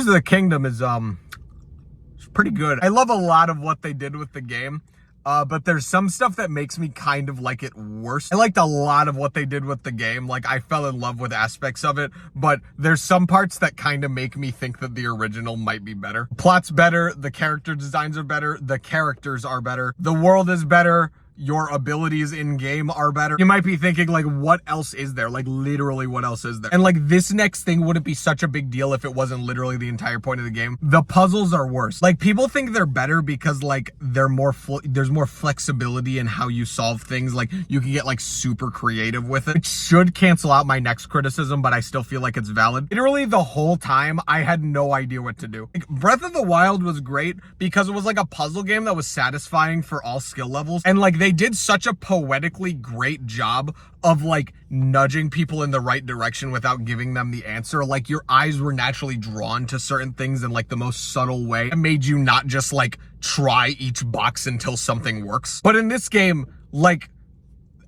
Tears of the Kingdom is it's pretty good. I love a lot of what they did with the game. But there's some stuff that makes me kind of like it worse. I liked a lot of what they did with the game. Like, I fell in love with aspects of it, but there's some parts that kind of make me think that the original might be better. Plot's better, the character designs are better, the characters are better, the world is better, your abilities in game are better. You might be thinking, like, what else is there? Like, literally, what else is there? And like, this next thing wouldn't be such a big deal if it wasn't literally the entire point of the game. The puzzles are worse. Like, people think they're better because like they're more there's more flexibility in how you solve things. Like, you can get like super creative with it. It should cancel out my next criticism, but I still feel like it's valid. Literally the whole time I had no idea what to do. Like, Breath of the Wild was great because it was like a puzzle game that was satisfying for all skill levels, and like they did such a poetically great job of like nudging people in the right direction without giving them the answer. Like, your eyes were naturally drawn to certain things in like the most subtle way. It made you not just like try each box until something works. But in this game, like,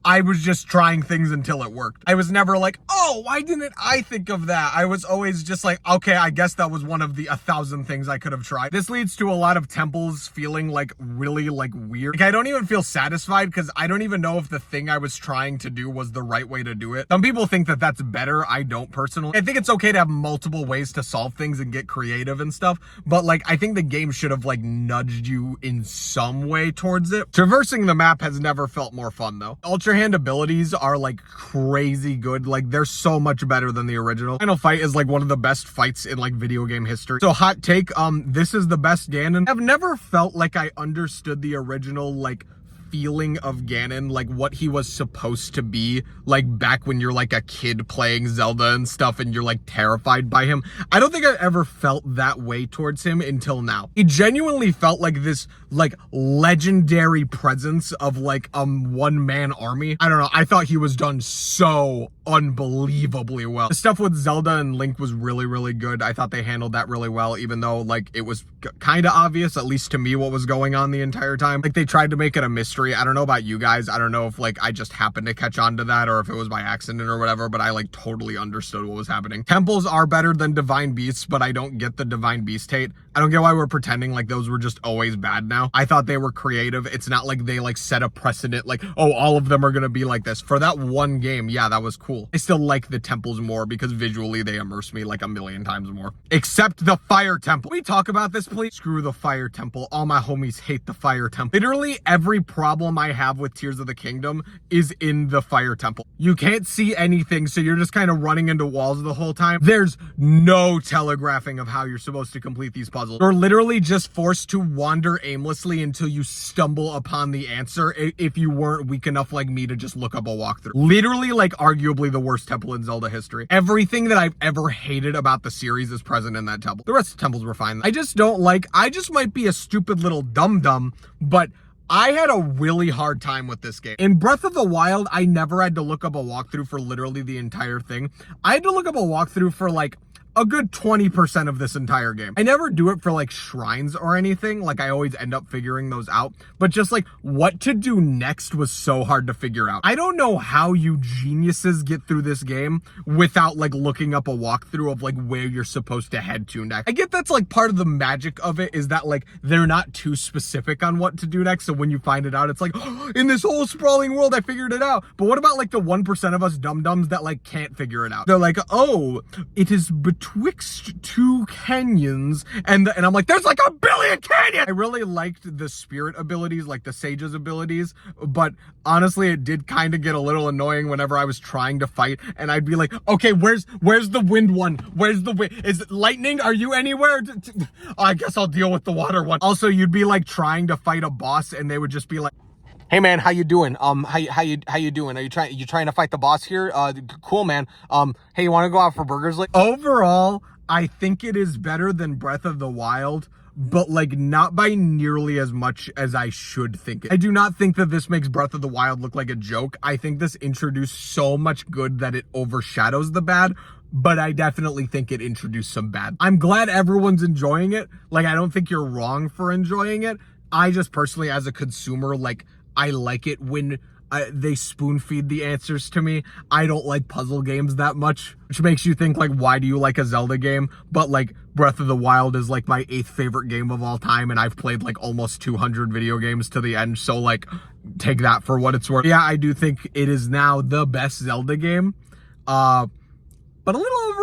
I was just trying things until it worked. I was never like, oh, why didn't I think of that? I was always just like, okay, I guess that was one of the 1,000 things I could have tried. This leads to a lot of temples feeling like really like weird. Like, I don't even feel satisfied because I don't even know if the thing I was trying to do was the right way to do it. Some people think that that's better. I don't personally. I think it's okay to have multiple ways to solve things and get creative and stuff. But like, I think the game should have like nudged you in some way towards it. Traversing the map has never felt more fun though. Ultra hand abilities are like crazy good. Like, they're so much better than the original. Final fight is like one of the best fights in like video game history. So hot take, this is the best Ganon. I've never felt like I understood the original like feeling of Ganon, like what he was supposed to be, like back when you're like a kid playing Zelda and stuff and you're like terrified by him. I don't think I ever felt that way towards him until now. He genuinely felt like this like legendary presence of like one-man army. I don't know, I thought he was done so unbelievably well. The stuff with Zelda and Link was really, really good. I thought they handled that really well, even though like it was kind of obvious, at least to me, what was going on the entire time. Like, they tried to make it a mystery. I don't know about you guys. I don't know if like I just happened to catch on to that or if it was by accident or whatever, but I like totally understood what was happening. Temples are better than Divine Beasts, but I don't get the Divine Beast hate. I don't get why we're pretending like those were just always bad now. I thought they were creative. It's not like they like set a precedent like, oh, all of them are gonna be like this. For that one game, yeah, that was cool. I still like the temples more because visually they immerse me like a million times more. Except the Fire Temple. Can we talk about this, please? Screw the Fire Temple. All my homies hate the Fire Temple. Literally every problem I have with Tears of the Kingdom is in the Fire Temple. You can't see anything, so you're just kind of running into walls the whole time. There's no telegraphing of how you're supposed to complete these puzzles. You're literally just forced to wander aimlessly until you stumble upon the answer if you weren't weak enough like me to just look up a walkthrough. Literally, like, arguably the worst temple in Zelda history. Everything that I've ever hated about the series is present in that temple. The rest of the temples were fine. I just might be a stupid little dum-dum, but I had a really hard time with this game. In Breath of the Wild, I never had to look up a walkthrough for literally the entire thing. I had to look up a walkthrough for like a good 20% of this entire game. I never do it for like shrines or anything. Like, I always end up figuring those out, but just like what to do next was so hard to figure out. I don't know how you geniuses get through this game without like looking up a walkthrough of like where you're supposed to head to next. I get that's like part of the magic of it is that like they're not too specific on what to do next. So when you find it out, it's like, oh, in this whole sprawling world, I figured it out. But what about like the 1% of us dum-dums that like can't figure it out? They're like, oh, it is betwixt two canyons, and I'm like, there's like a billion canyons. I really liked the spirit abilities, like the sage's abilities, but honestly, it did kind of get a little annoying whenever I was trying to fight, and I'd be like, okay, where's the wind one? Where's the wind? Is it lightning? Are you anywhere? I guess I'll deal with the water one. Also, you'd be like trying to fight a boss, and they would just be like, hey man, how you doing? How you doing? Are you trying to fight the boss here? Cool, man. Hey, you want to go out for burgers? Like, overall, I think it is better than Breath of the Wild, but like not by nearly as much as I should think it. I do not think that this makes Breath of the Wild look like a joke. I think this introduced so much good that it overshadows the bad, but I definitely think it introduced some bad. I'm glad everyone's enjoying it. Like, I don't think you're wrong for enjoying it. I just personally, as a consumer, like, I like it when they spoon feed the answers to me. I don't like puzzle games that much, which makes you think like, why do you like a Zelda game? But like Breath of the Wild is like my 8th favorite game of all time, and I've played like almost 200 video games to the end, so like take that for what it's worth. Yeah, I do think it is now the best Zelda game, but a little